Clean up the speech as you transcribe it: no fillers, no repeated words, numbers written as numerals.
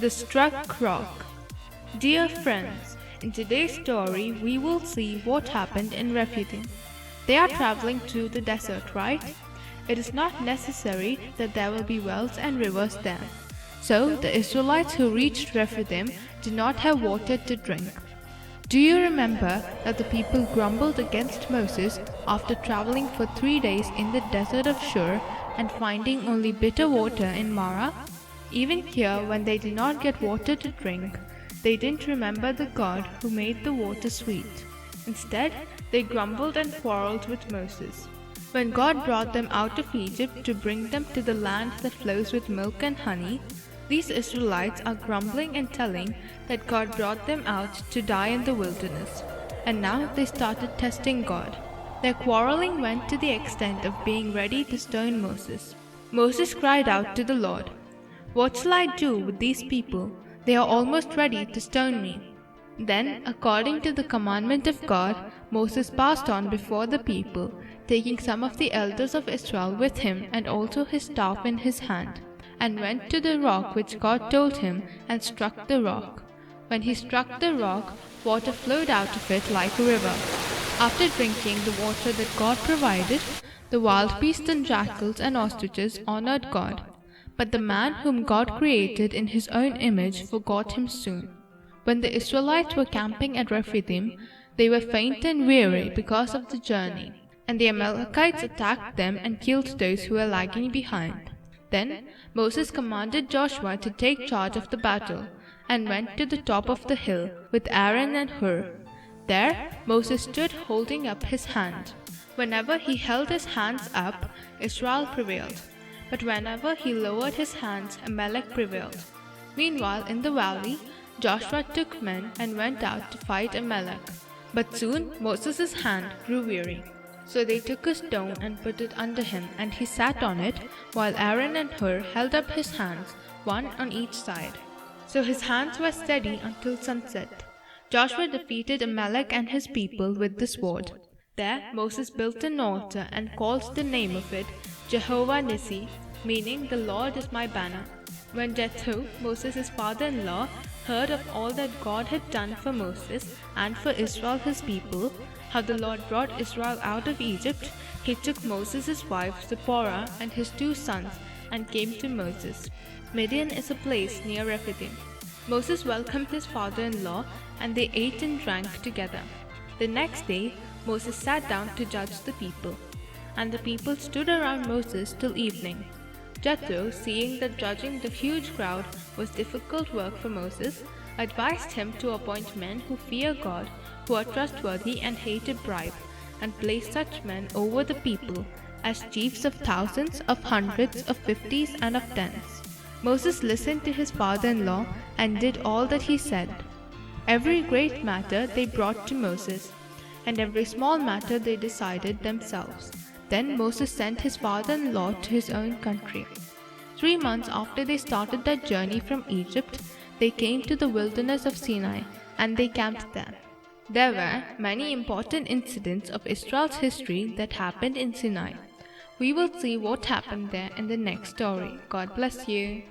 The Struck Rock. Dear friends, in today's story we will see what happened in Rephidim. They are traveling through the desert, right? It is not necessary that there will be wells and rivers there. So the Israelites who reached Rephidim did not have water to drink. Do you remember that the people grumbled against Moses after traveling for 3 days in the desert of Shur and finding only bitter water in Marah? Even here, when they did not get water to drink, they didn't remember the God who made the water sweet. Instead, they grumbled and quarreled with Moses. When God brought them out of Egypt to bring them to the land that flows with milk and honey, these Israelites are grumbling and telling that God brought them out to die in the wilderness. And now they started testing God. Their quarreling went to the extent of being ready to stone Moses. Moses cried out to the Lord, "What shall I do with these people? They are almost ready to stone me." Then, according to the commandment of God, Moses passed on before the people, taking some of the elders of Israel with him and also his staff in his hand, and went to the rock which God told him and struck the rock. When he struck the rock, water flowed out of it like a river. After drinking the water that God provided, the wild beasts and jackals and ostriches honored God. But the man whom God created in his own image forgot him soon. When the Israelites were camping at Rephidim, they were faint and weary because of the journey, and the Amalekites attacked them and killed those who were lagging behind. Then Moses commanded Joshua to take charge of the battle, and went to the top of the hill with Aaron and Hur. There Moses stood holding up his hand. Whenever he held his hands up, Israel prevailed. But whenever he lowered his hands, Amalek prevailed. Meanwhile, in the valley, Joshua took men and went out to fight Amalek. But soon Moses' hand grew weary. So they took a stone and put it under him, and he sat on it, while Aaron and Hur held up his hands, one on each side. So his hands were steady until sunset. Joshua defeated Amalek and his people with the sword. There Moses built an altar and called the name of it Jehovah Nissi, meaning the Lord is my banner. When Jethro, Moses' father-in-law, heard of all that God had done for Moses and for Israel his people, how the Lord brought Israel out of Egypt, he took Moses' wife Zipporah and his 2 sons and came to Moses. Midian is a place near Rephidim. Moses welcomed his father-in-law, and they ate and drank together. The next day Moses sat down to judge the people, and the people stood around Moses till evening. Jethro, seeing that judging the huge crowd was difficult work for Moses, advised him to appoint men who fear God, who are trustworthy and hate a bribe, and place such men over the people as chiefs of thousands, of hundreds, of 50s, and of 10s. Moses listened to his father-in-law and did all that he said. Every great matter they brought to Moses, and every small matter they decided themselves. Then Moses sent his father-in-law to his own country. 3 months after they started their journey from Egypt, they came to the wilderness of Sinai, and they camped there. There were many important incidents of Israel's history that happened in Sinai. We will see what happened there in the next story. God bless you.